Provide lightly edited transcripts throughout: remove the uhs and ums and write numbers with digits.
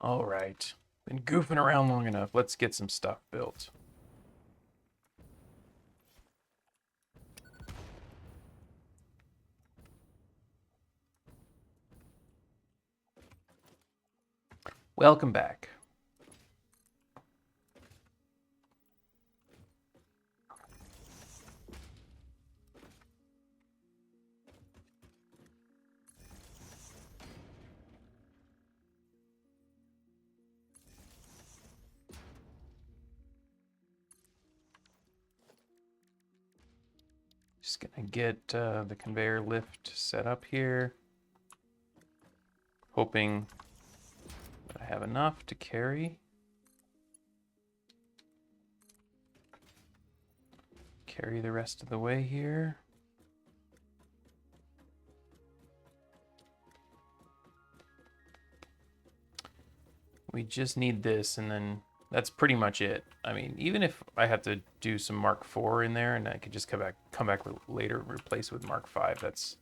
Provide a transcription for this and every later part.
All right. Been goofing around long enough. Let's get some stuff built. Welcome back. Just gonna get the conveyor lift set up here. Hoping that I have enough to carry. Carry the rest of the way here. We just need this, and then that's pretty much it. I mean, even if I have to do some Mark IV in there, and I could just come back later and replace with Mark V, that's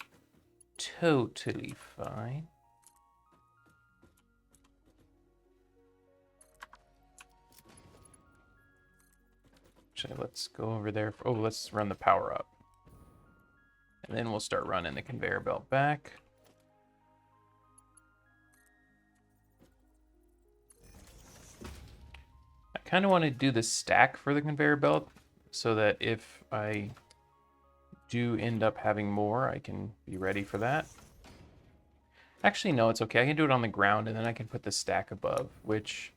totally fine. Actually, let's go over there. Oh, let's run the power up. And then we'll start running the conveyor belt back. I kind of want to do the stack for the conveyor belt so that if I do end up having more, I can be ready for that. Actually, no, it's okay. I can do it on the ground and then I can put the stack above, which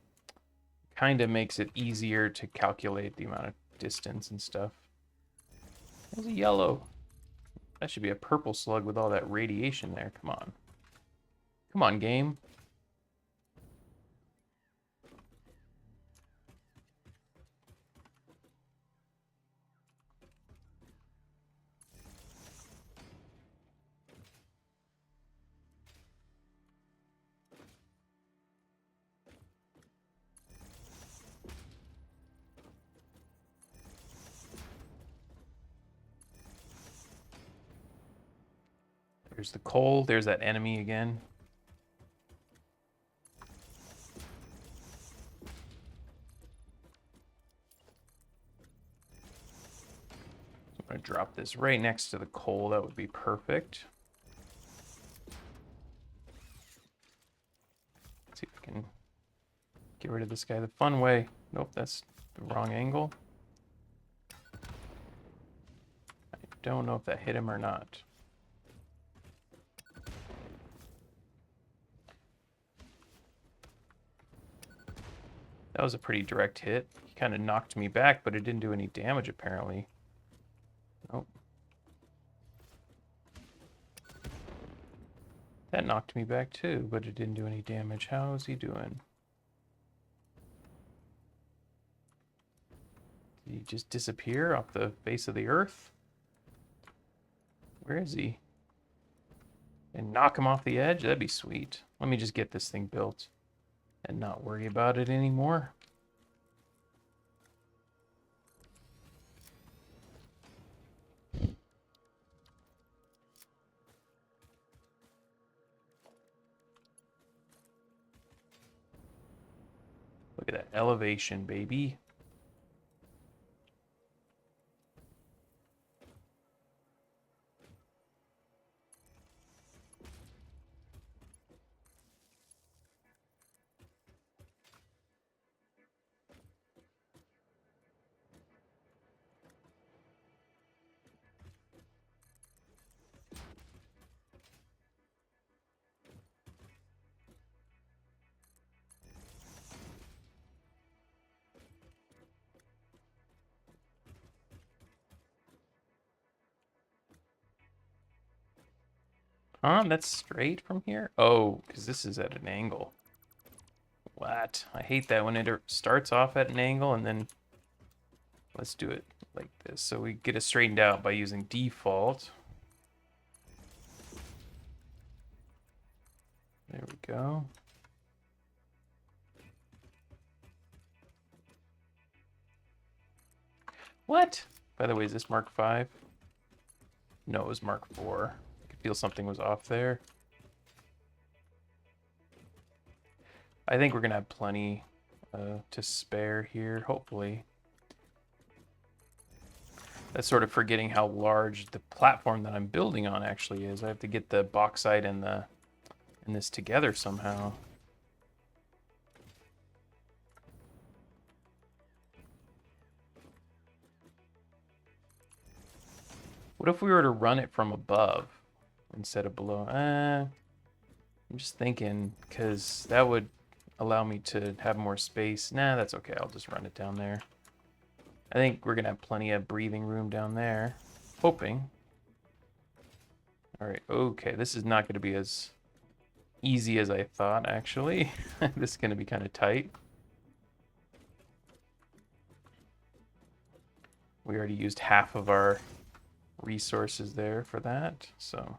kind of makes it easier to calculate the amount of distance and stuff. There's a yellow. That should be a purple slug with all that radiation there. Come on. Come on, game. There's the coal. There's that enemy again. I'm going to drop this right next to the coal. That would be perfect. Let's see if I can get rid of this guy the fun way. Nope, that's the wrong angle. I don't know if that hit him or not. That was a pretty direct hit. He kind of knocked me back, but it didn't do any damage, apparently. Nope. That knocked me back, too, but it didn't do any damage. How is he doing? Did he just disappear off the face of the earth? Where is he? And knock him off the edge? That'd be sweet. Let me just get this thing built and not worry about it anymore. Look at that elevation, baby. That's straight from here? Oh, because this is at an angle. What? I hate that when it starts off at an angle and then... Let's do it like this. So we get it straightened out by using default. There we go. What? By the way, is this Mark V? No, it was Mark IV. I could feel something was off there. I think we're going to have plenty to spare here, hopefully. That's sort of forgetting how large the platform that I'm building on actually is. I have to get the bauxite and this together somehow. What if we were to run it from above instead of below? I'm just thinking, because that would allow me to have more space. Nah, that's okay. I'll just run it down there. I think we're going to have plenty of breathing room down there. Hoping. All right, okay. This is not going to be as easy as I thought, actually. This is going to be kind of tight. We already used half of our resources there for that, so...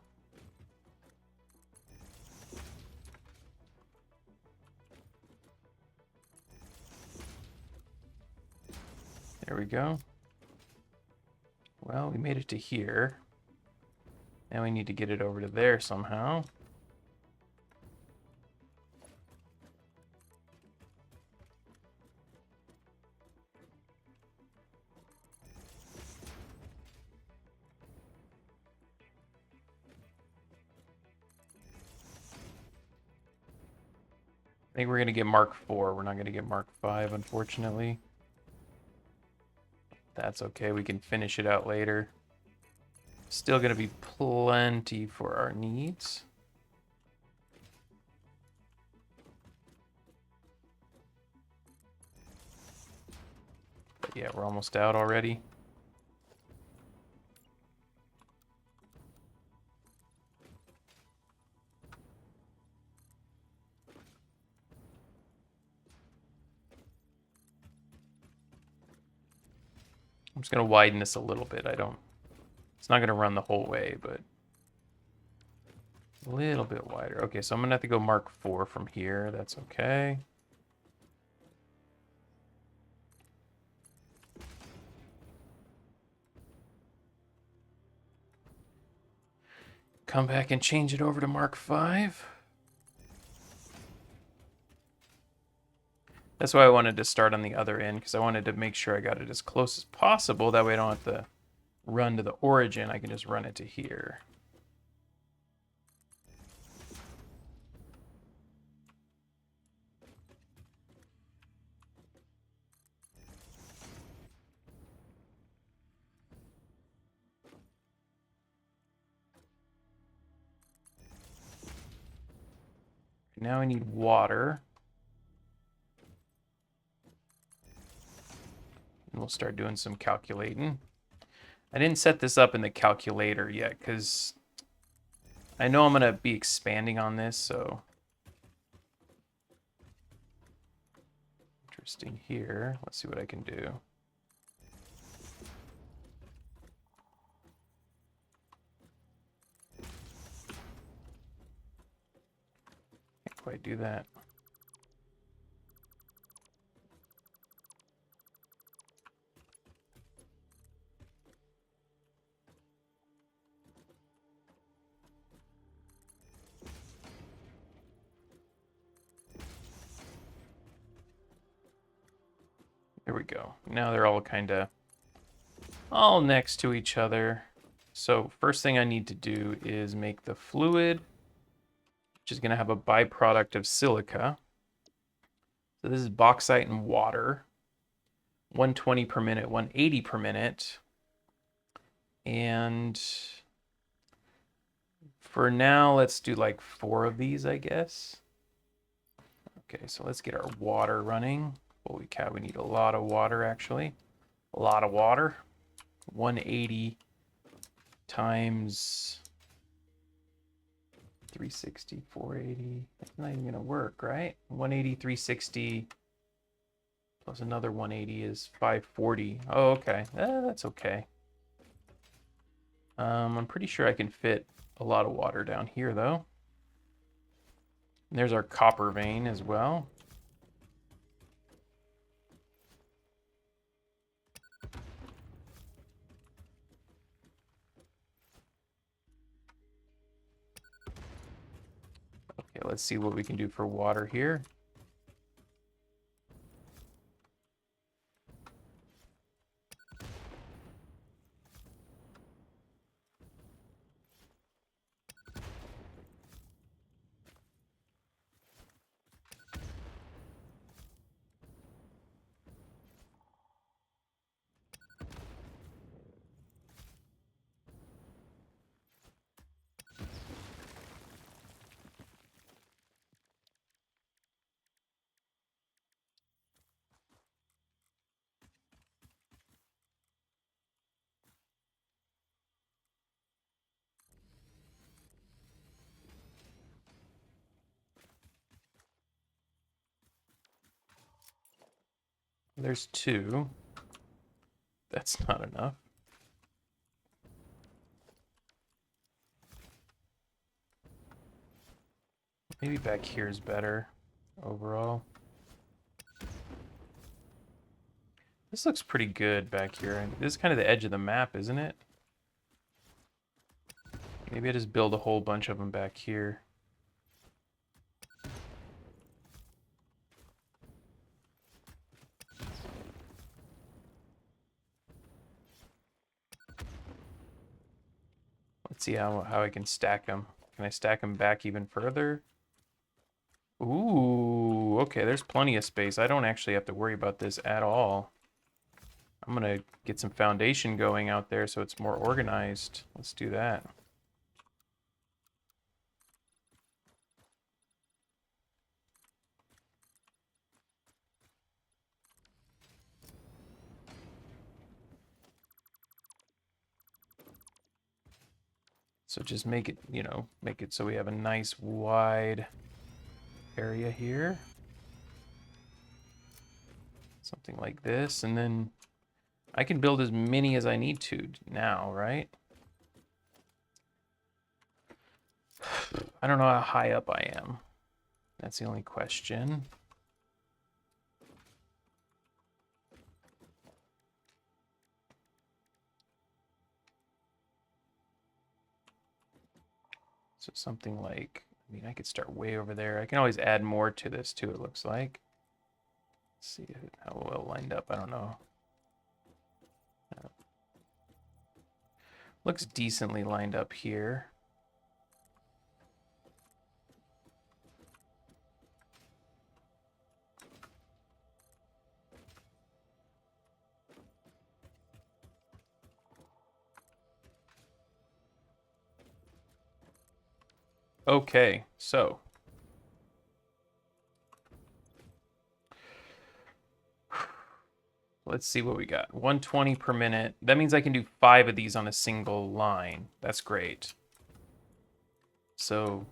There we go. Well, we made it to here. Now we need to get it over to there somehow. I think we're going to get Mark 4. We're not going to get Mark 5, unfortunately. That's okay. We can finish it out later. Still going to be plenty for our needs. But yeah, we're almost out already. I'm just going to widen this a little bit. It's not going to run the whole way, but a little bit wider. Okay, so I'm going to have to go Mark 4 from here. That's okay. Come back and change it over to Mark 5. That's why I wanted to start on the other end, because I wanted to make sure I got it as close as possible. That way I don't have to run to the origin. I can just run it to here. Now I need water. And we'll start doing some calculating. I didn't set this up in the calculator yet, because I know I'm going to be expanding on this, so... Interesting here. Let's see what I can do. Can't quite do that. There we go. Now they're all kind of all next to each other. So first thing I need to do is make the fluid, which is going to have a byproduct of silica. So this is bauxite and water. 120 per minute, 180 per minute. And for now, let's do like 4 of these, I guess. Okay, so let's get our water running. Holy cow, we need a lot of water, actually. A lot of water. 180 times 360, 480. That's not even going to work, right? 180, 360 plus another 180 is 540. Oh, okay. That's okay. I'm pretty sure I can fit a lot of water down here, though. And there's our copper vein as well. Okay, let's see what we can do for water here. There's 2. That's not enough. Maybe back here is better overall. This looks pretty good back here. This is kind of the edge of the map, isn't it? Maybe I just build a whole bunch of them back here. Let's see how I can stack them. Can I stack them back even further? Ooh, okay, there's plenty of space. I don't actually have to worry about this at all. I'm gonna get some foundation going out there so it's more organized. Let's do that. So just make it, make it so we have a nice wide area here. Something like this, and then I can build as many as I need to now, right? I don't know how high up I am. That's the only question. So something like, I could start way over there. I can always add more to this too, it looks like. Let's see how well lined up, I don't know. Looks decently lined up here. Okay, so let's see what we got. 120 per minute. That means I can do 5 of these on a single line. That's great. So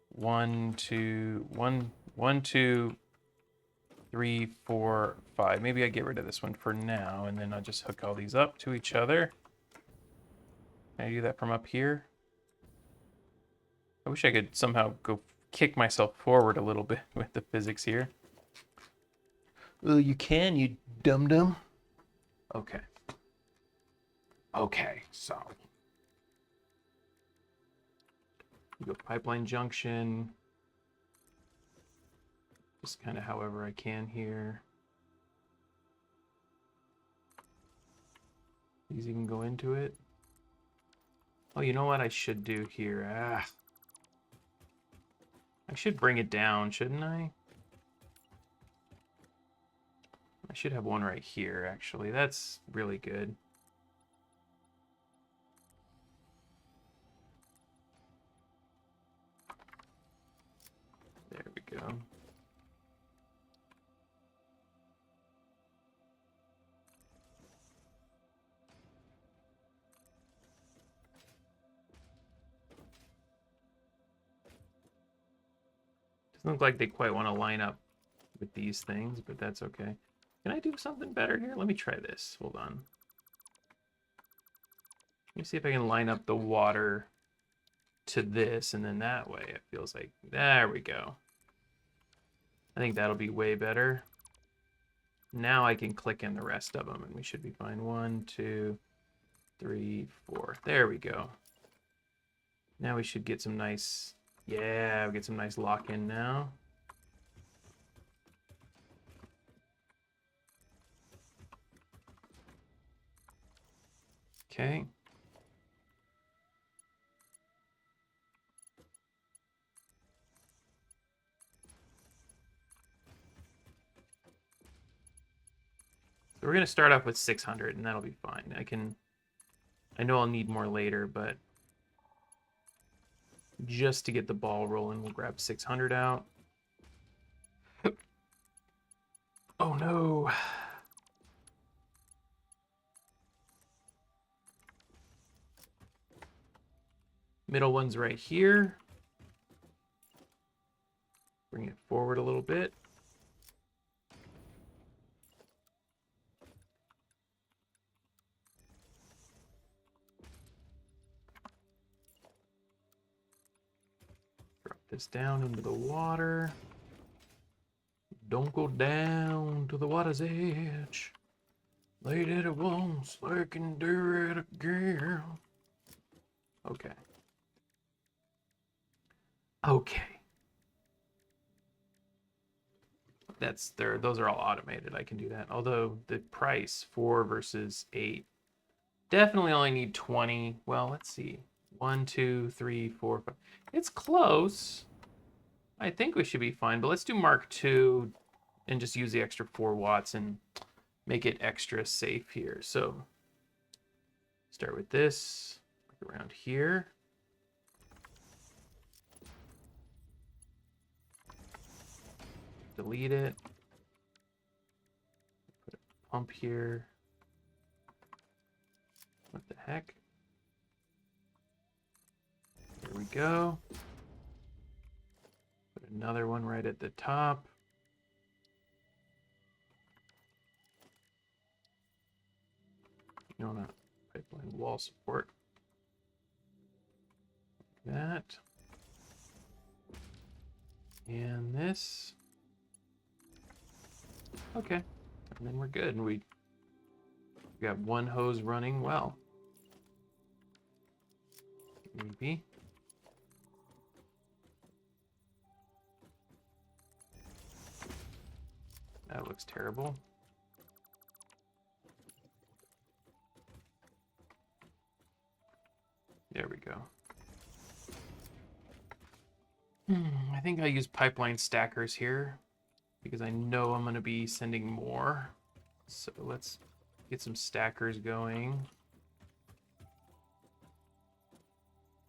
1, 2, 1, 1, 2, 3, 4, 5. Maybe I get rid of this one for now, and then I'll just hook all these up to each other. Can I do that from up here? I wish I could somehow go kick myself forward a little bit with the physics here. Well, you can, you dum-dum. Okay. Okay, so. You go pipeline junction. Just kind of however I can here. These even go into it. Oh, you know what I should do here? I should bring it down, shouldn't I? I should have one right here, actually. That's really good. There we go. Doesn't look like they quite want to line up with these things, but that's okay. Can I do something better here? Let me try this. Hold on. Let me see if I can line up the water to this, and then that way it feels like, there we go. I think that'll be way better. Now I can click in the rest of them, and we should be fine. 1, 2, 3, 4. There we go. Now we should get some nice, yeah, we get some nice lock in now. Okay. So we're going to start off with 600, and that'll be fine. I know I'll need more later, but just to get the ball rolling, we'll grab 600 out. Oh no. Middle one's right here. Bring it forward a little bit. this down into the water. Don't go down to the water's edge. They did it once, they can do it again. Okay. Okay. That's there. Those are all automated. I can do that. Although the price 4 versus 8. Definitely only need 20. Well, let's see. 1, 2, 3, 4, 5. It's close. I think we should be fine, but let's do Mark II and just use the extra 4 watts and make it extra safe here. So start with this, around here. Delete it. Put a pump here. What the heck? There we go. Put another one right at the top. No, not pipeline wall support. Like that. And this. Okay. And then we're good. And we got one hose running well. Maybe. That looks terrible. There we go. I think I use pipeline stackers here because I know I'm going to be sending more. So let's get some stackers going.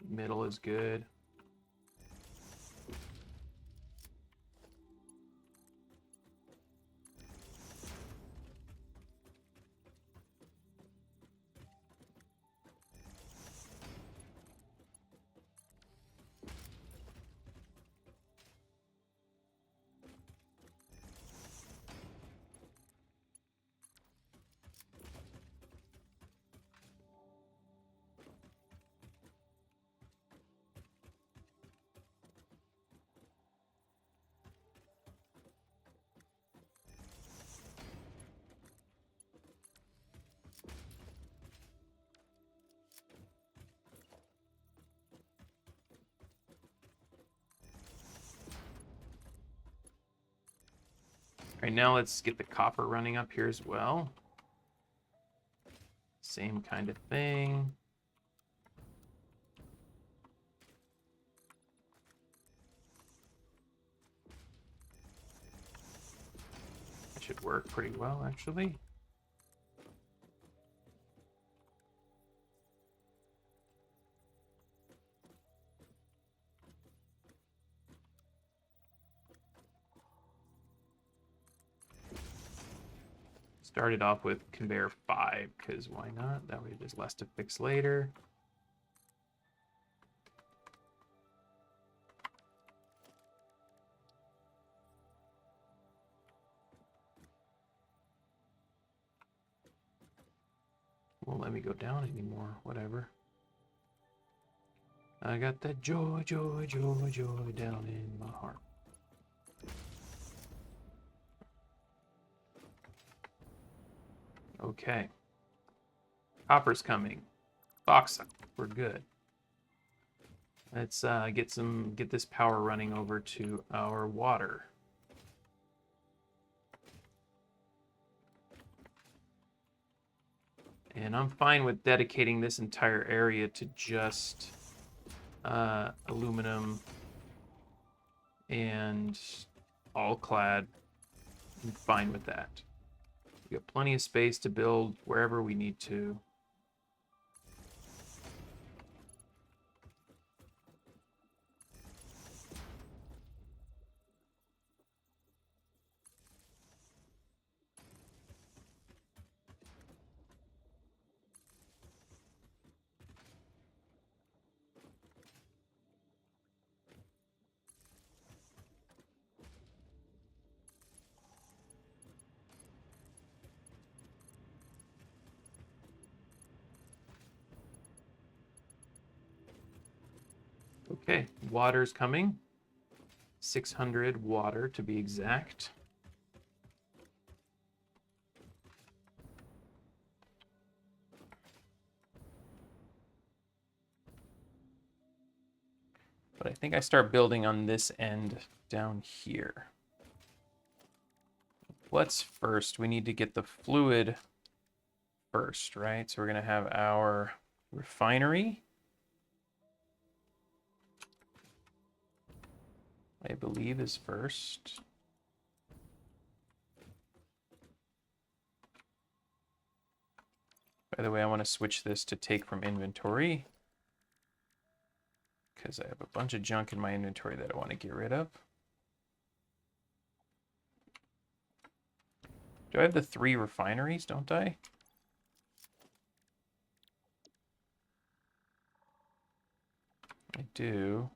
Middle is good. All right, now let's get the copper running up here as well. Same kind of thing. That should work pretty well, actually. Started off with conveyor 5, because why not? That way there's less to fix later. Won't let me go down anymore, whatever. I got that joy, joy, joy, joy down in my heart. Okay. Copper's coming. Bauxite, we're good. Let's get this power running over to our water. And I'm fine with dedicating this entire area to just aluminum and all clad. I'm fine with that. We got plenty of space to build wherever we need to. Okay, water's coming. 600 water to be exact. But I think I start building on this end down here. What's first? We need to get the fluid first, right? So we're going to have our refinery. I believe is first. By the way, I want to switch this to take from inventory, because I have a bunch of junk in my inventory that I want to get rid of. Do I have the 3 refineries, don't I? I do.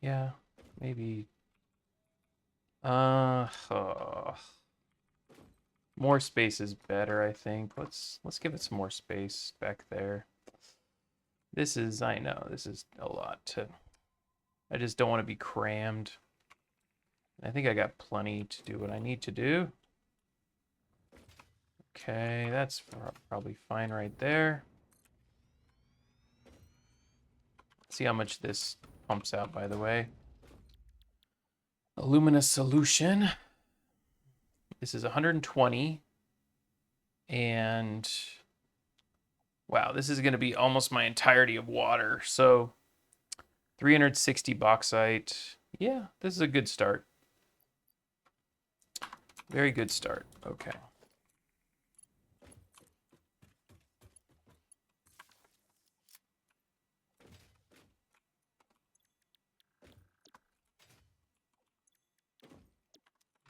Yeah, maybe. More space is better, I think. Let's give it some more space back there. This is, I know, this is a lot to. I just don't want to be crammed. I think I got plenty to do what I need to do. Okay, that's probably fine right there. Let's see how much this pumps out, by the way. Alumina solution. This is 120. And wow, this is going to be almost my entirety of water. So 360 bauxite. Yeah, this is a good start. Very good start. Okay.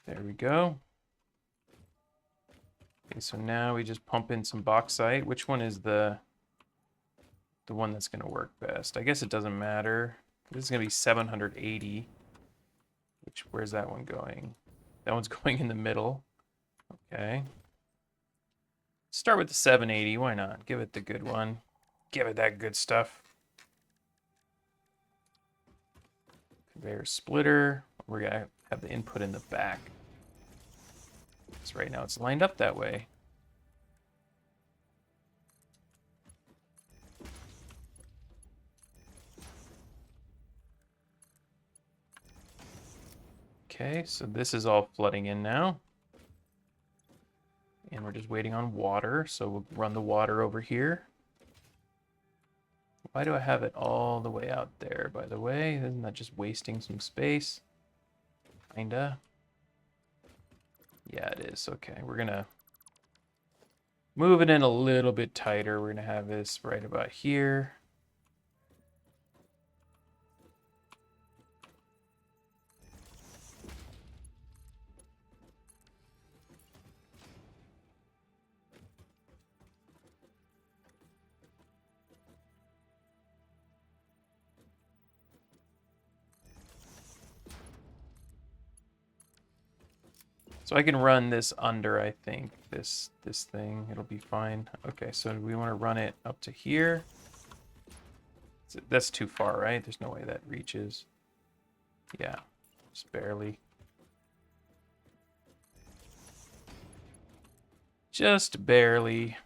There we go. Okay, so now we just pump in some bauxite. Which one is the one that's going to work best? I guess it doesn't matter. This is going to be 780. Where's that one going? That one's going in the middle. Okay. Start with the 780. Why not? Give it the good one. Give it that good stuff. Conveyor splitter. We're going to have the input in the back. So right now it's lined up that way. Okay, so this is all flooding in now. And we're just waiting on water, so we'll run the water over here. Why do I have it all the way out there, by the way? Isn't that just wasting some space? Kinda. Yeah, it is. Okay, we're gonna move it in a little bit tighter. We're gonna have this right about here. So I can run this under, I think, this thing. It'll be fine. Okay, so we want to run it up to here. That's too far, right? There's no way that reaches. Yeah, just barely. Just barely.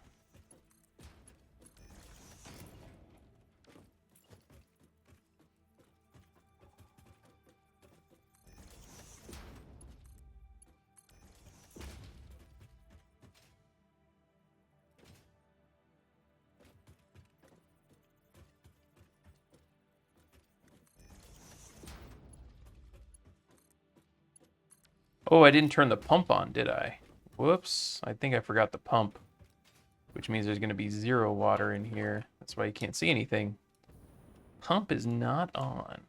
Oh, I didn't turn the pump on, did I? Whoops. I think I forgot the pump, which means there's going to be 0 water in here. That's why you can't see anything. Pump is not on.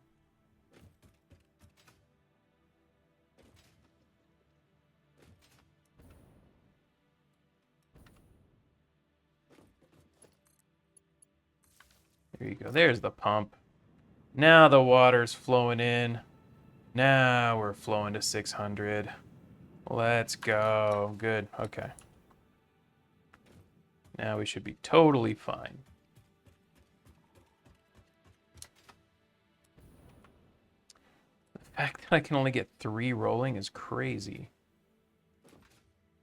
There you go. There's the pump. Now the water's flowing in. Now we're flowing to 600. Let's go. Good. Okay. Now we should be totally fine. The fact that I can only get 3 rolling is crazy.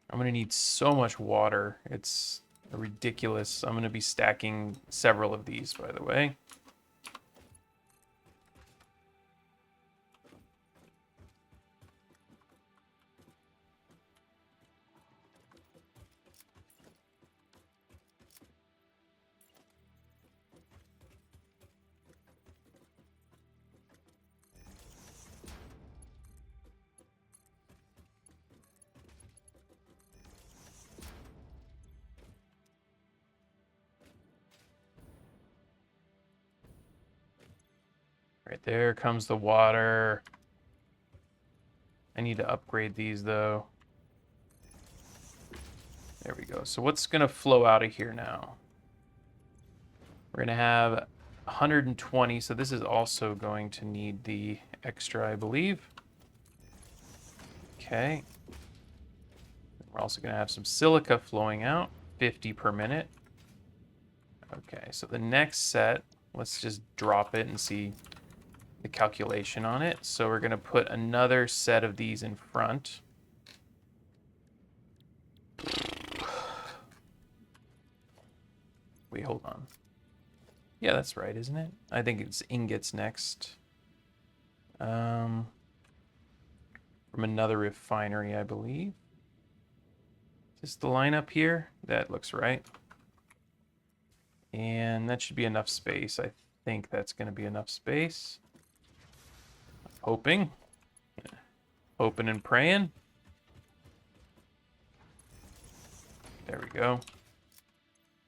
I'm going to need so much water. It's ridiculous. I'm going to be stacking several of these, by the way. Right there comes the water. I need to upgrade these, though. There we go. So what's going to flow out of here now? We're going to have 120, so this is also going to need the extra, I believe. Okay. We're also going to have some silica flowing out, 50 per minute. Okay, so the next set, let's just drop it and see the calculation on it. So we're going to put another set of these in front. Wait, hold on. Yeah, that's right, isn't it? I think it's ingots next. From another refinery, I believe. Is this the lineup here? That looks right. And that should be enough space. I think that's going to be enough space. Hoping. Hoping and praying. There we go.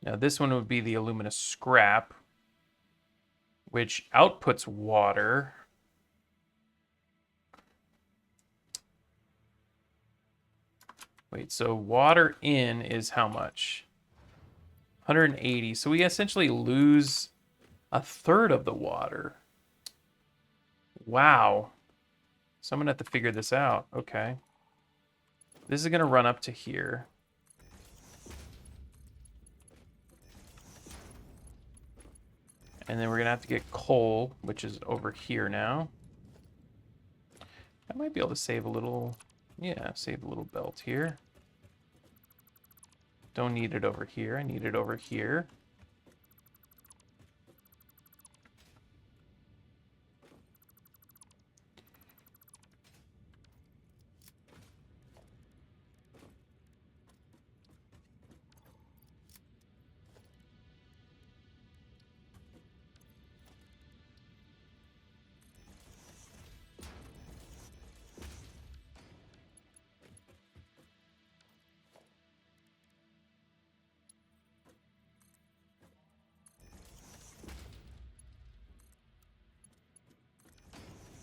Now this one would be the alumina scrap, which outputs water. Wait, so water in is how much? 180. So we essentially lose a third of the water. Wow. So I'm going to have to figure this out. Okay. This is going to run up to here. And then we're going to have to get coal, which is over here now. I might be able to save a little... Yeah, save a little belt here. Don't need it over here. I need it over here.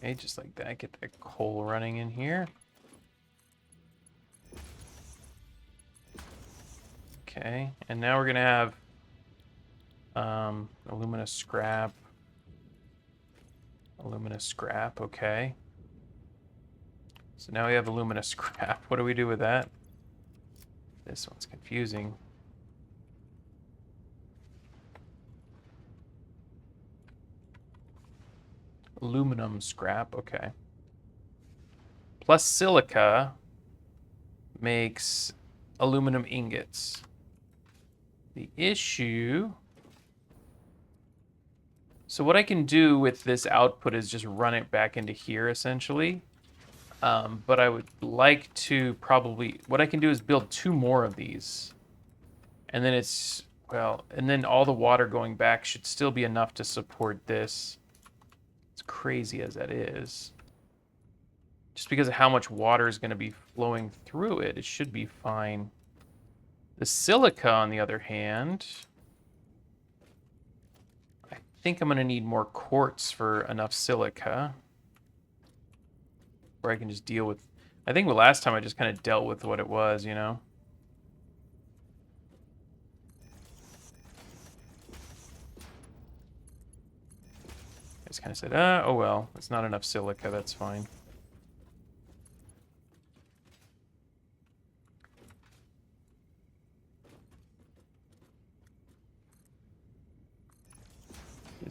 Okay, just like that. Get that coal running in here. Okay, and now we're gonna have alumina scrap. Alumina scrap, okay. So now we have alumina scrap. What do we do with that? This one's confusing. Aluminum scrap, okay. Plus silica makes aluminum ingots. The issue... So what I can do with this output is just run it back into here, essentially. But I would like to probably... What I can do is build 2 more of these. And then it's... Well, and then all the water going back should still be enough to support this. As crazy as that is. Just because of how much water is going to be flowing through it, it should be fine. The silica, on the other hand... I think I'm going to need more quartz for enough silica. Where I can just deal with... I think the last time I just kind of dealt with what it was, you know? I just kind of said, oh well, it's not enough silica, that's fine.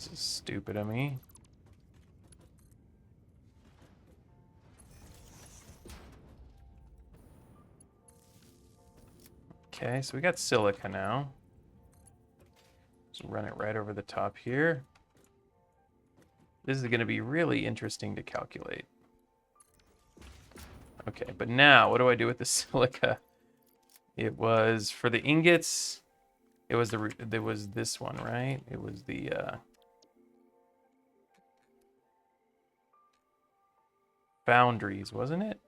This is stupid of me. Okay, so we got silica now. Just run it right over the top here. This is going to be really interesting to calculate. Okay, but now what do I do with the silica? It was for the ingots. It was there was this one, right? It was the boundaries, wasn't it?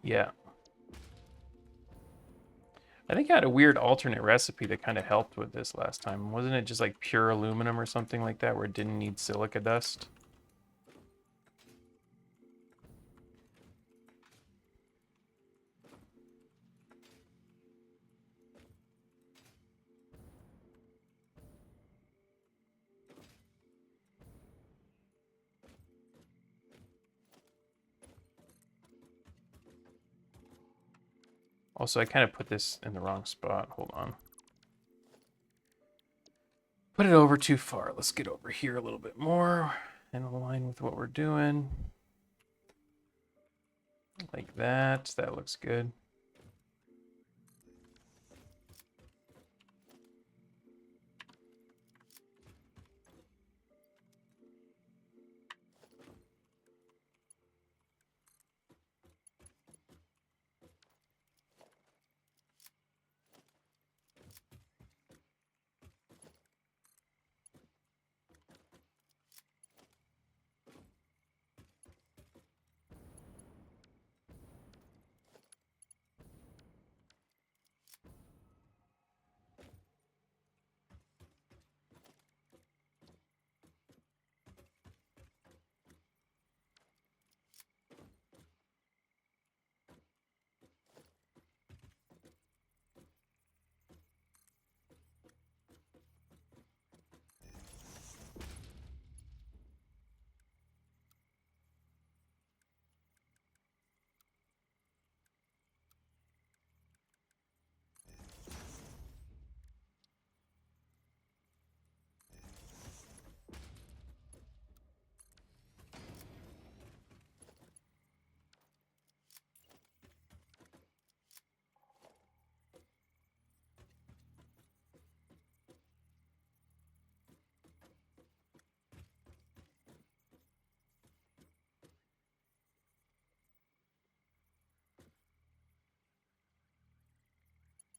Yeah. I think I had a weird alternate recipe that kind of helped with this last time. Wasn't it just like pure aluminum or something like that where it didn't need silica dust? Also, I kind of put this in the wrong spot. Hold on. Put it over too far. Let's get over here a little bit more and align with what we're doing. Like that. That looks good.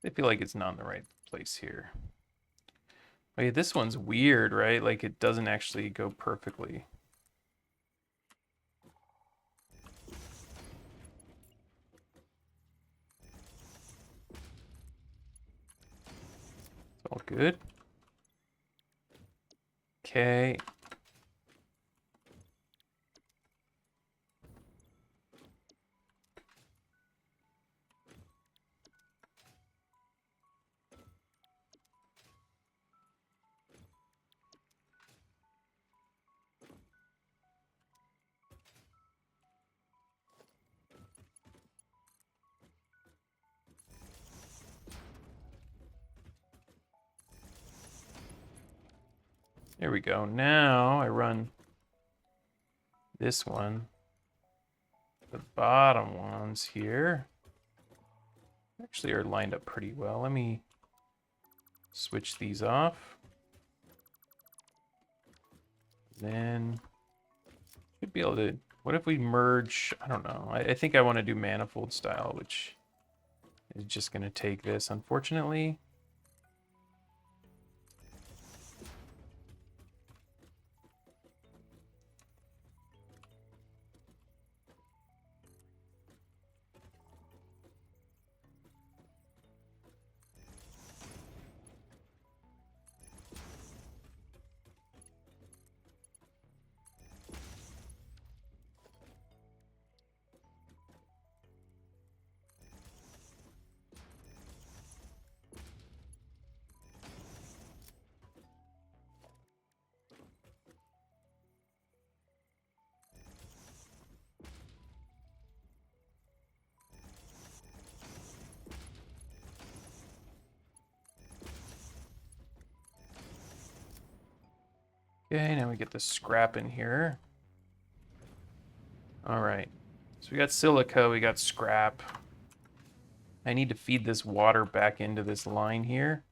I feel like it's not in the right place here. Wait, this one's weird, right? Like it doesn't actually go perfectly. It's all good. Okay. There we go. Now I run this one. The bottom ones here actually are lined up pretty well. Let me switch these off. Then should be able to, what if we merge? I don't know. I think I want to do manifold style, which is just going to take this, unfortunately. Okay, now we get the scrap in here. All right. So we got silica, we got scrap. I need to feed this water back into this line here.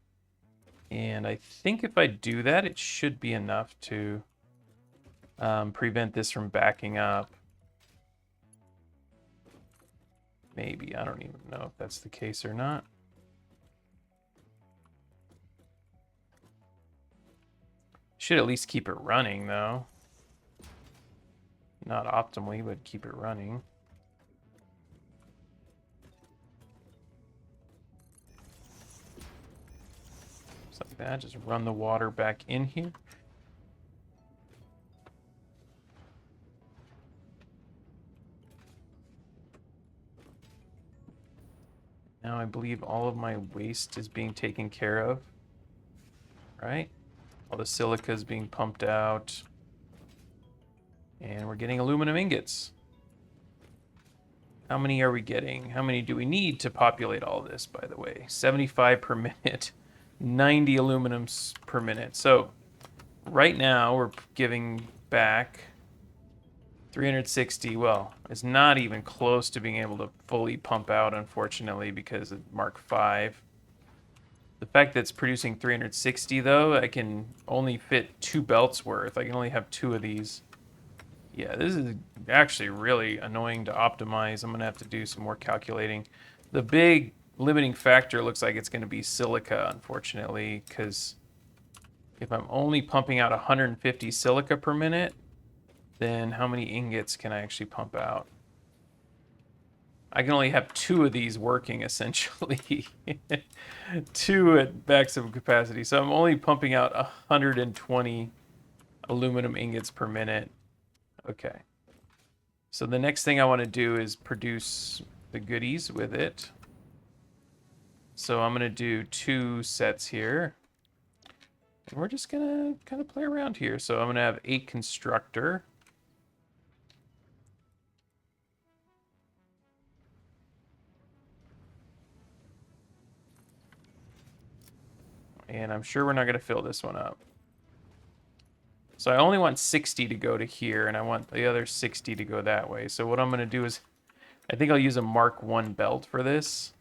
And I think if I do that, it should be enough to prevent this from backing up. Maybe, I don't even know if that's the case or not. Should at least keep it running though. Not optimally, but keep it running. Just like that, just run the water back in here. Now I believe all of my waste is being taken care of, right? All the silica is being pumped out. And we're getting aluminum ingots. How many are we getting? How many do we need to populate all this, by the way? 75 per minute, 90 aluminums per minute. So right now we're giving back 360. Well, it's not even close to being able to fully pump out, unfortunately, because of Mark V. The fact that it's producing 360, though, I can only fit 2 belts worth. I can only have 2 of these. Yeah, this is actually really annoying to optimize. I'm going to have to do some more calculating. The big limiting factor looks like it's going to be silica, unfortunately, because if I'm only pumping out 150 silica per minute, then how many ingots can I actually pump out? I can only have 2 of these working, essentially. 2 at maximum capacity. So I'm only pumping out 120 aluminum ingots per minute. Okay. So the next thing I want to do is produce the goodies with it. So I'm going to do 2 sets here. And we're just going to kind of play around here. So I'm going to have 8 constructor. And I'm sure we're not going to fill this one up. So I only want 60 to go to here, and I want the other 60 to go that way. So what I'm going to do is, I think I'll use a Mark I belt for this.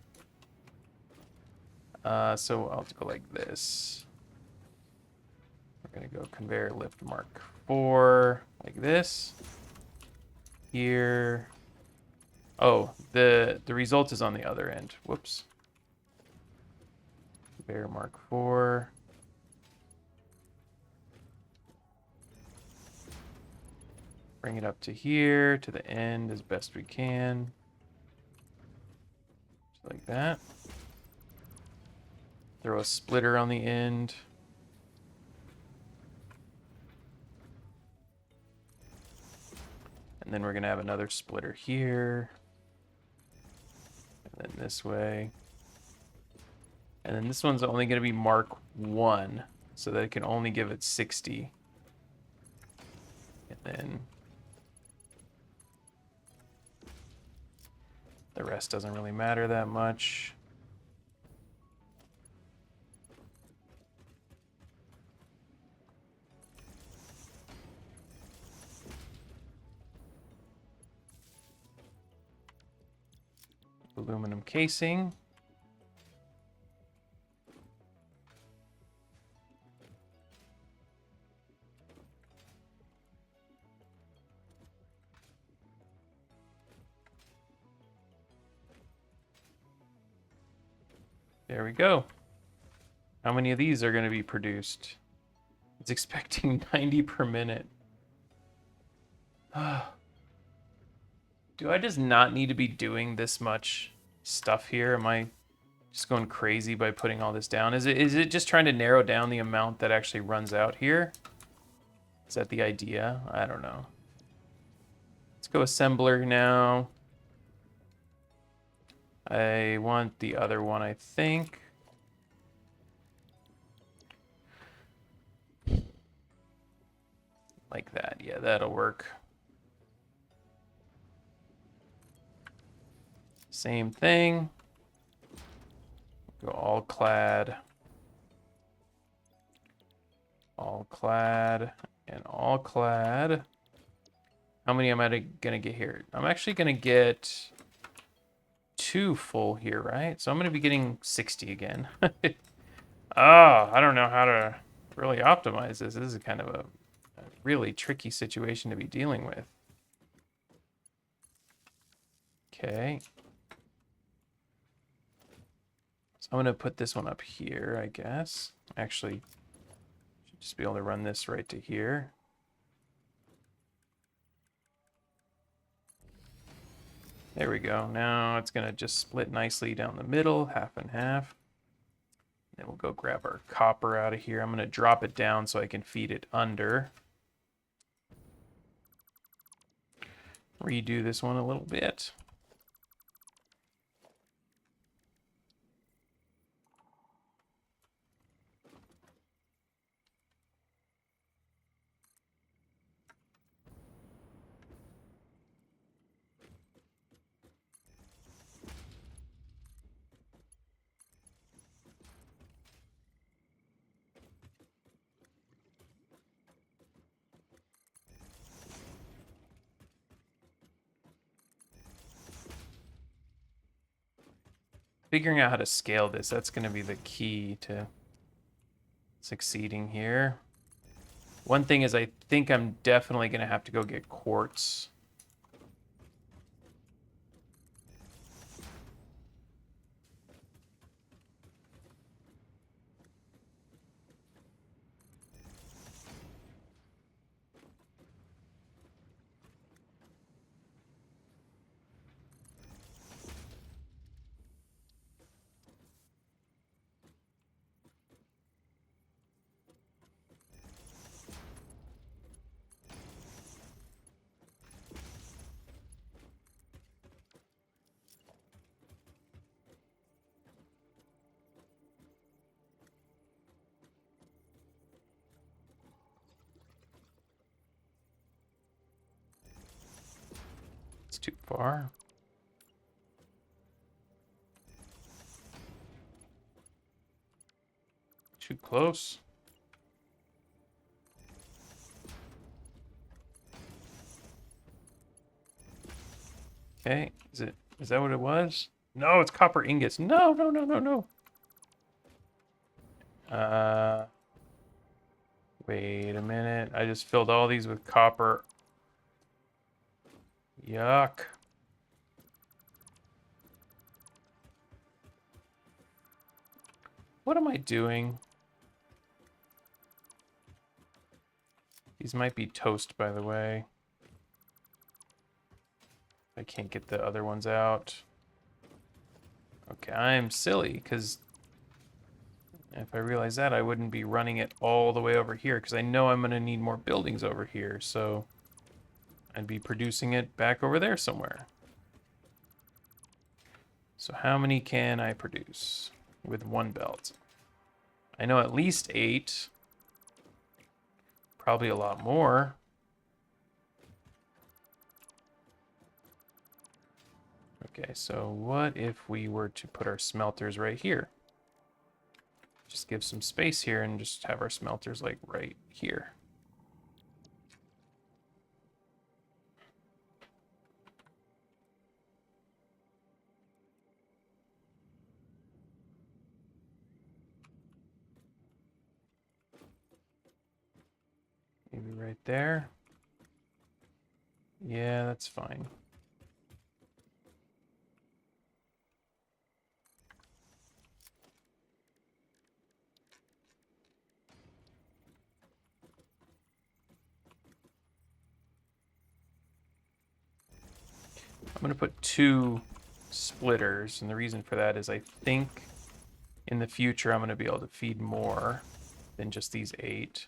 So I'll go like this. We're going to go conveyor lift Mark IV, like this. Here. Oh, the result is on the other end. Whoops. Conveyor Mark IV. Bring it up to here, to the end as best we can. Just like that. Throw a splitter on the end. And then we're going to have another splitter here. And then this way. And then this one's only going to be Mark I, so that it can only give it 60. And then the rest doesn't really matter that much. Aluminum casing. There we go. How many of these are going to be produced? It's expecting 90 per minute. Do I just not need to be doing this much stuff here? Am I just going crazy by putting all this down? Is it just trying to narrow down the amount that actually runs out here? Is that the idea? I don't know. Let's go assembler now. I want the other one, I think. Like that. Yeah, that'll work. Same thing. Go all clad. All clad. And all clad. How many am I gonna get here? I'm actually gonna get 2 full here, right? So I'm gonna be getting 60 again. Oh, I don't know how to really optimize this. This is kind of a really tricky situation to be dealing with. Okay. So I'm gonna put this one up here, I guess. Actually, should just be able to run this right to here. There we go. Now it's gonna just split nicely down the middle, half and half. Then we'll go grab our copper out of here. I'm gonna drop it down so I can feed it under. Redo this one a little bit. Figuring out how to scale this, that's going to be the key to succeeding here. One thing is I think I'm definitely going to have to go get quartz. It's too far. Too close. Okay, is that what it was? No, it's copper ingots. No, no, no, no, no. Wait a minute. I just filled all these with copper. Yuck. What am I doing? These might be toast, by the way. I can't get the other ones out. Okay, I'm silly, because if I realize that, I wouldn't be running it all the way over here, because I know I'm going to need more buildings over here, so I'd be producing it back over there somewhere. So how many can I produce with one belt? I know at least 8. Probably a lot more. Okay, so what if we were to put our smelters right here? Just give some space here and just have our smelters like right here. Maybe right there. Yeah, that's fine. I'm going to put 2 splitters, and the reason for that is I think in the future I'm going to be able to feed more than just these 8.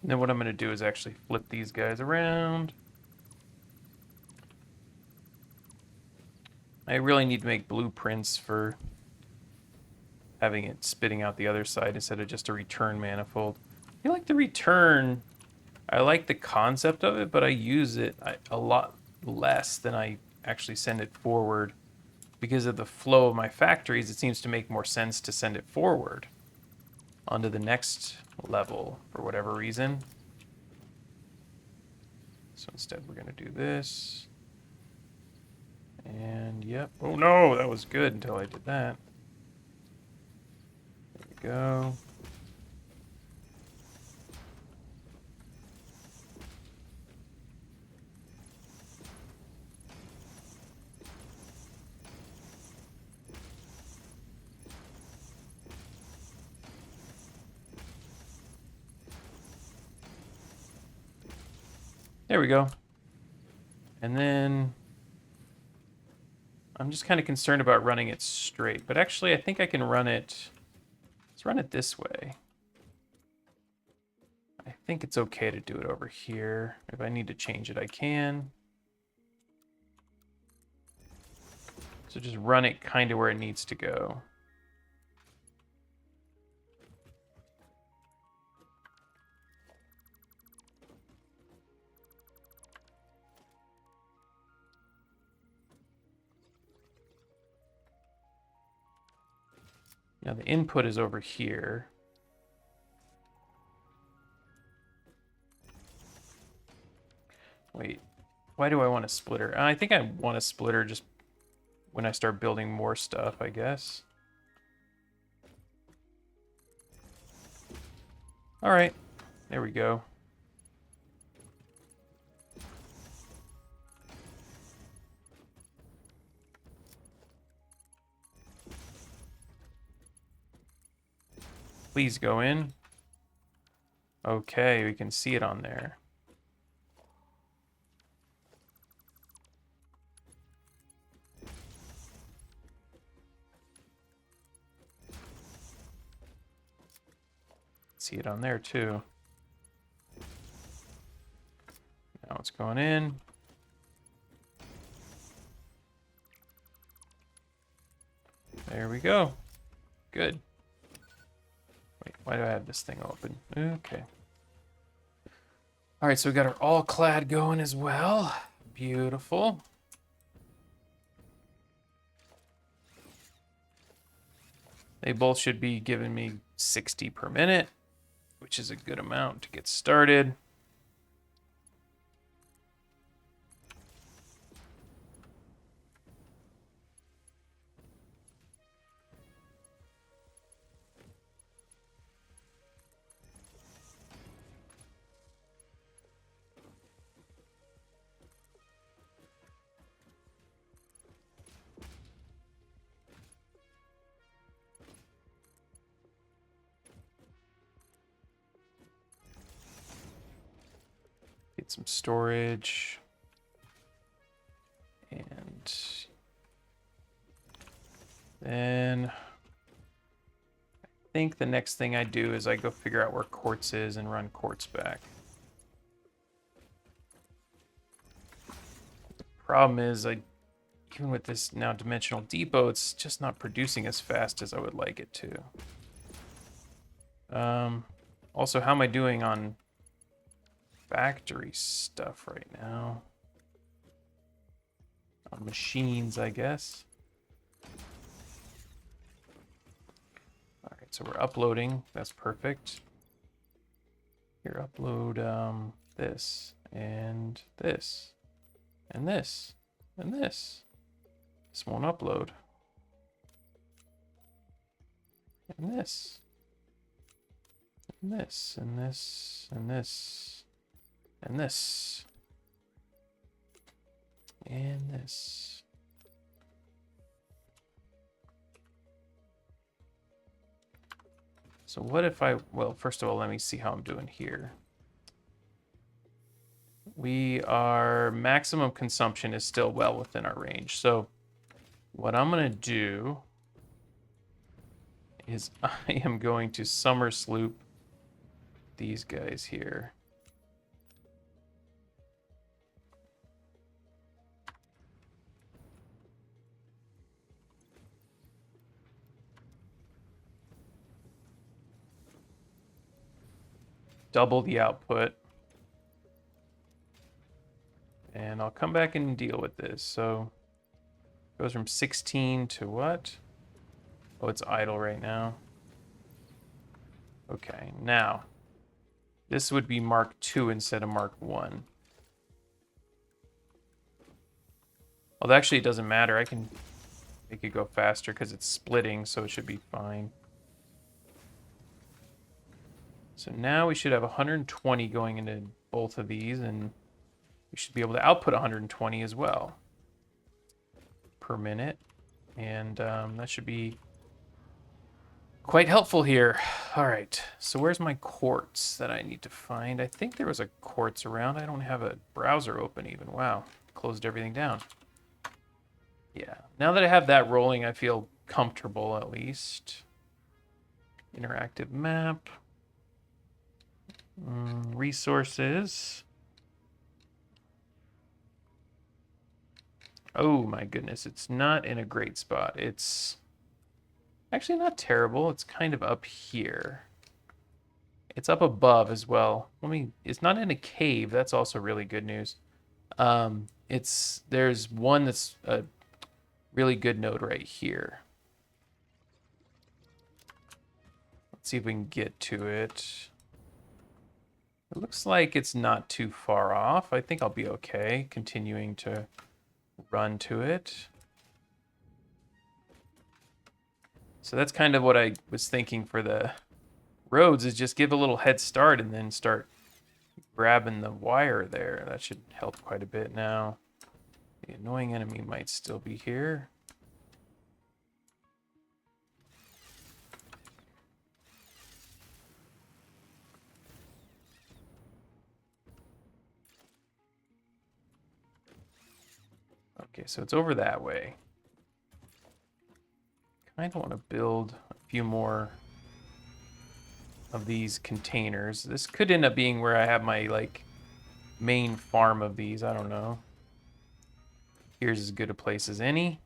And then what I'm going to do is actually flip these guys around. I really need to make blueprints for having it spitting out the other side instead of just a return manifold. I feel like the return, I like the concept of it, but I use it a lot less than I actually send it forward. Because of the flow of my factories, it seems to make more sense to send it forward onto the next level for whatever reason. So instead we're going to do this. And yep. Oh no, that was good until I did that. There we go. There we go. And then I'm just kind of concerned about running it straight, but actually I think I can run it. Let's run it this way. I think it's okay to do it over here. If I need to change it, I can. So just run it kind of where it needs to go. Now the input is over here. Wait, why do I want a splitter? I think I want a splitter just when I start building more stuff, I guess. All right, there we go. Please go in. Okay, we can see it on there. See it on there too. Now it's going in. There we go. Good. Wait, why do I have this thing open? Okay. All right, so we got our all clad going as well. Beautiful. They both should be giving me 60 per minute, which is a good amount to get started. Get some storage. And then I think the next thing I do is I go figure out where quartz is and run quartz back. Problem is, even with this now dimensional depot, it's just not producing as fast as I would like it to. Also, how am I doing on factory stuff right now? On machines, I guess. All right, so we're uploading. That's perfect. Here, upload this and this and this and this. This won't upload. And this. And this and this and this and this. And this. So what if well, first of all, let me see how I'm doing here. Maximum consumption is still well within our range. So what I'm gonna do is I am going to summer sloop these guys here. double the output. And I'll come back and deal with this. So it goes from 16 to what? Oh, it's idle right now. Okay, now this would be Mark II instead of Mark I. Well, actually, it doesn't matter. I can make it go faster because it's splitting, so it should be fine. So now we should have 120 going into both of these, and we should be able to output 120 as well per minute. And that should be quite helpful here. All right, so where's my quartz that I need to find? I think there was a quartz around. I don't have a browser open even. Wow, closed everything down. Yeah, now that I have that rolling, I feel comfortable at least. Interactive map. Resources. Oh my goodness, it's not in a great spot. It's actually not terrible. It's kind of up here. It's up above as well. It's not in a cave. That's also really good news. There's one that's a really good node right here. Let's see if we can get to it. It looks like it's not too far off. I think I'll be okay continuing to run to it. So that's kind of what I was thinking for the roads, is just give a little head start and then start grabbing the wire there. That should help quite a bit now. The annoying enemy might still be here. Okay, so it's over that way. Kind of want to build a few more of these containers. This could end up being where I have my like main farm of these. I don't know. Here's as good a place as any.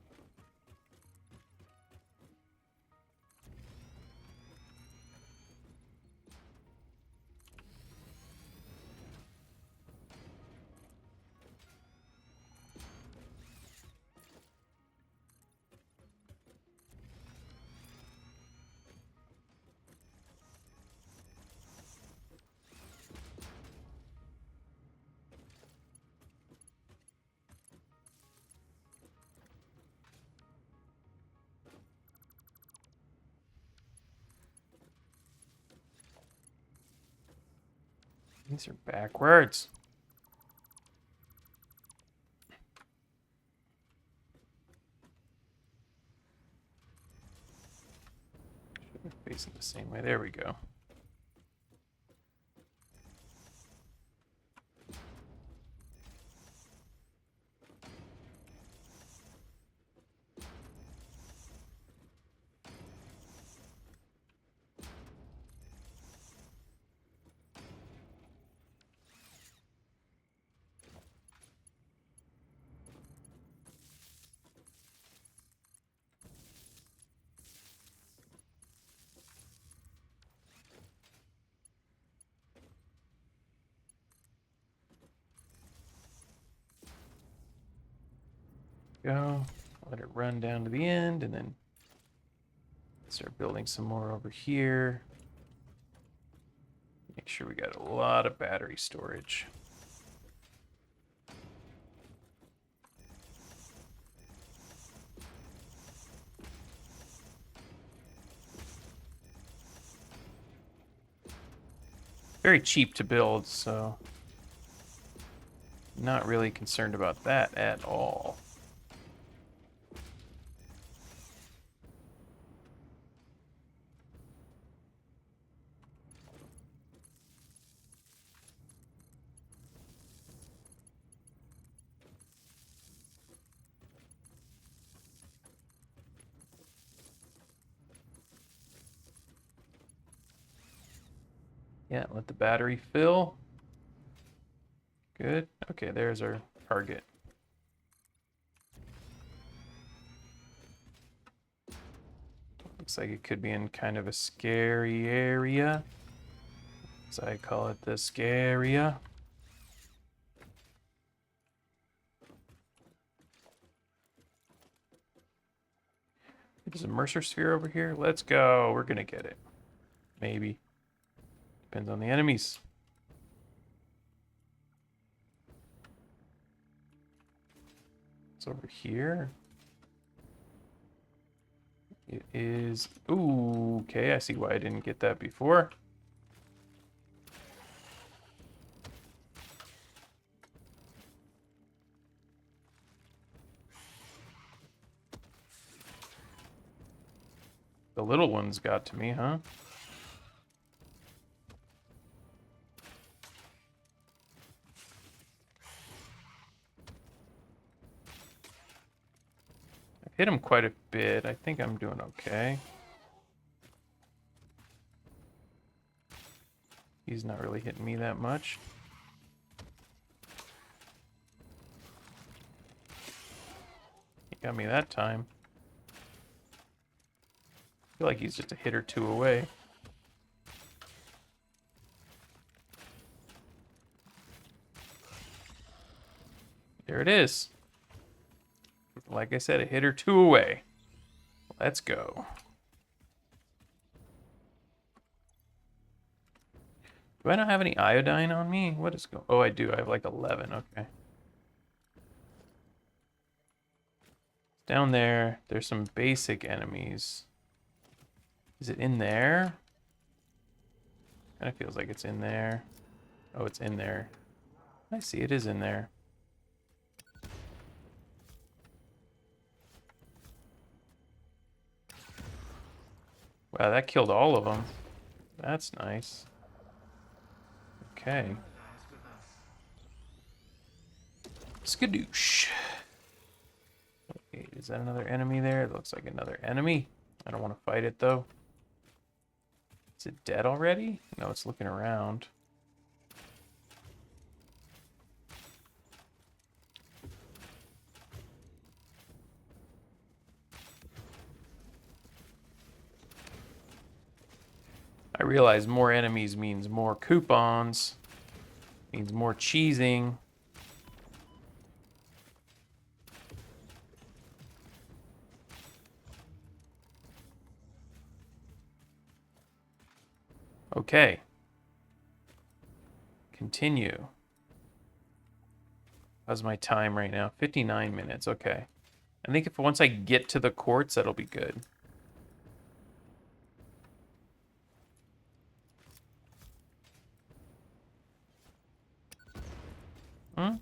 These are backwards. Should be facing the same way. There we go. Go. Let it run down to the end and then start building some more over here. Make sure we got a lot of battery storage. Very cheap to build, so not really concerned about that at all. Yeah, let the battery fill. Good. Okay, there's our target. Looks like it could be in kind of a scary area. as I call it, the Scaria. There's a Mercer Sphere over here. Let's go. We're gonna get it. Maybe. Depends on the enemies. It's over here. It is... Ooh, okay. I see why I didn't get that before. The little ones got to me, huh? I've hit him quite a bit. I think I'm doing okay. He's not really hitting me that much. He got me that time. I feel like he's just a hit or two away. There it is. Like I said, a hit or two away. Let's go. Do I not have any iodine on me? What is going? Oh, I do. I have like 11. Okay. Down there, there's some basic enemies. Is it in there? Kind of feels like it's in there. Oh, it's in there. I see it is in there. Wow, that killed all of them. That's nice. Okay. Skadoosh. Okay, is that another enemy there? It looks like another enemy. I don't want to fight it, though. Is it dead already? No, it's looking around. I realize more enemies means more coupons, means more cheesing. Okay. Continue. How's my time right now? 59 minutes. Okay. I think if once I get to the quartz, that'll be good. Hmm?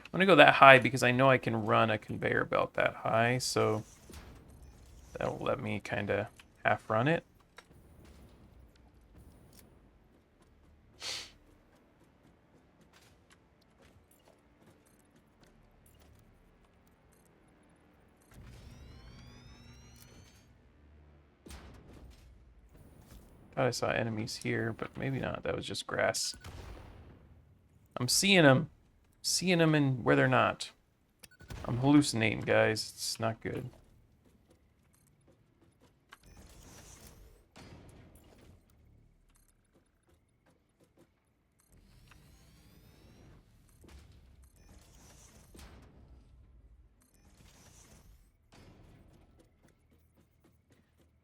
I'm gonna go that high because I know I can run a conveyor belt that high, so that'll let me kind of half run it. Thought I saw enemies here, but maybe not. That was just grass. I'm seeing them. Seeing them in where they're not. I'm hallucinating, guys. It's not good.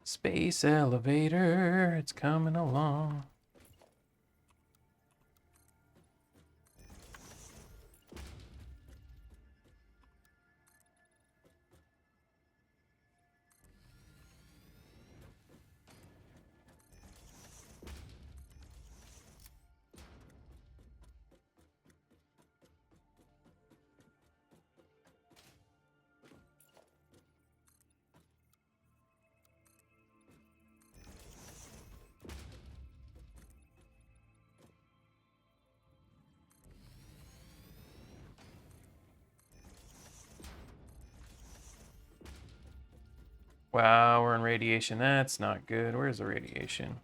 Space elevator, it's coming along. Wow, we're in radiation. That's not good. Where's the radiation?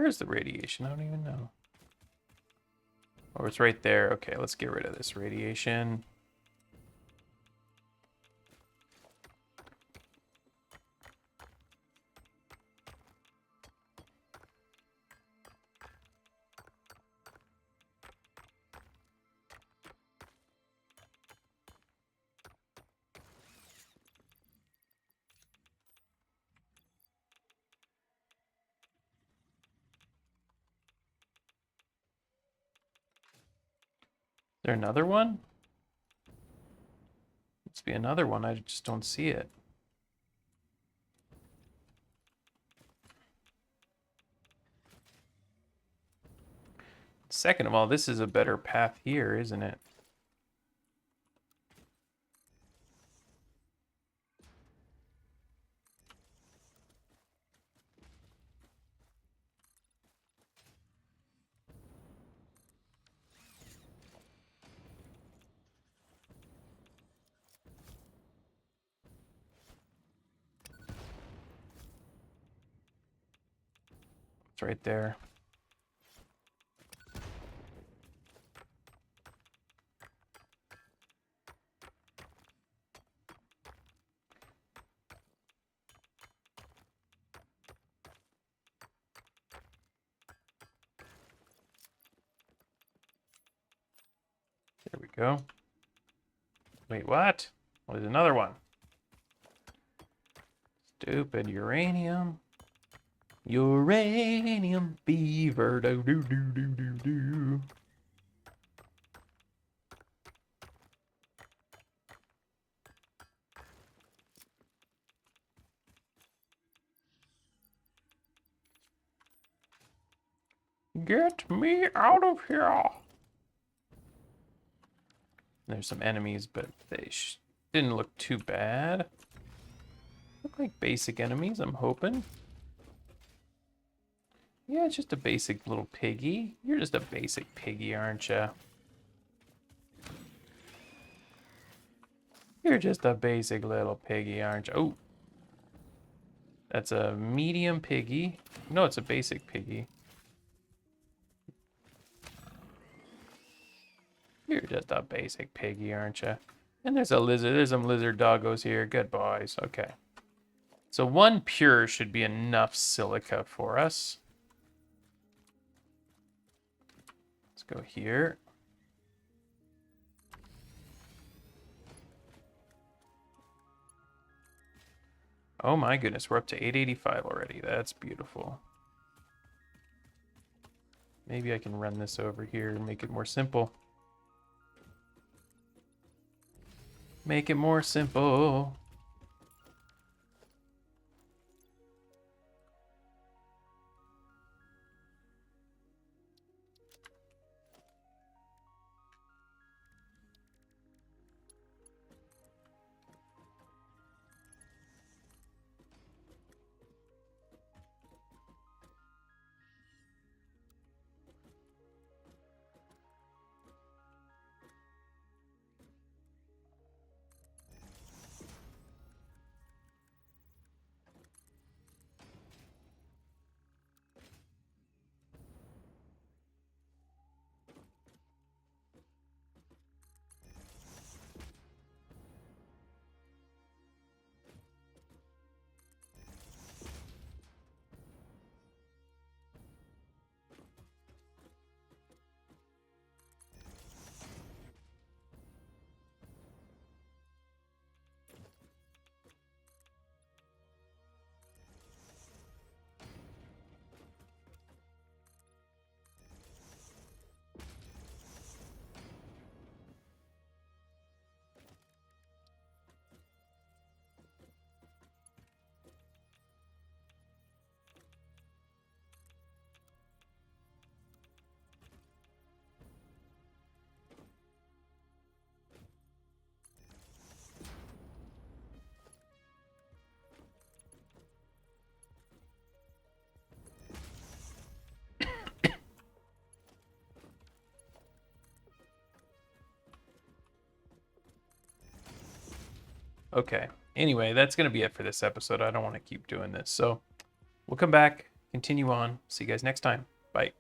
Where is the radiation? I don't even know. Oh, it's right there. Okay, let's get rid of this radiation. Is there another one? Must be another one. I just don't see it. Second of all, this is a better path here, isn't it? It's right there. There we go. Wait, what? Oh, there's another one. Stupid uranium. Uranium fever. Do do do do do do. Get me out of here. There's some enemies, but they didn't look too bad. Look like basic enemies, I'm hoping. Yeah, it's just a basic little piggy. You're just a basic piggy, aren't you? You're just a basic little piggy, aren't you? Oh, that's a medium piggy. No, it's a basic piggy. You're just a basic piggy, aren't you? And there's a lizard. There's some lizard doggos here. Good boys. Okay. So one pure should be enough silica for us. Let's go here. Oh my goodness, we're up to 885 already. That's beautiful. Maybe I can run this over here and make it more simple. Make it more simple. Okay. Anyway, that's going to be it for this episode. I don't want to keep doing this. So we'll come back continue on. See you guys next time. Bye.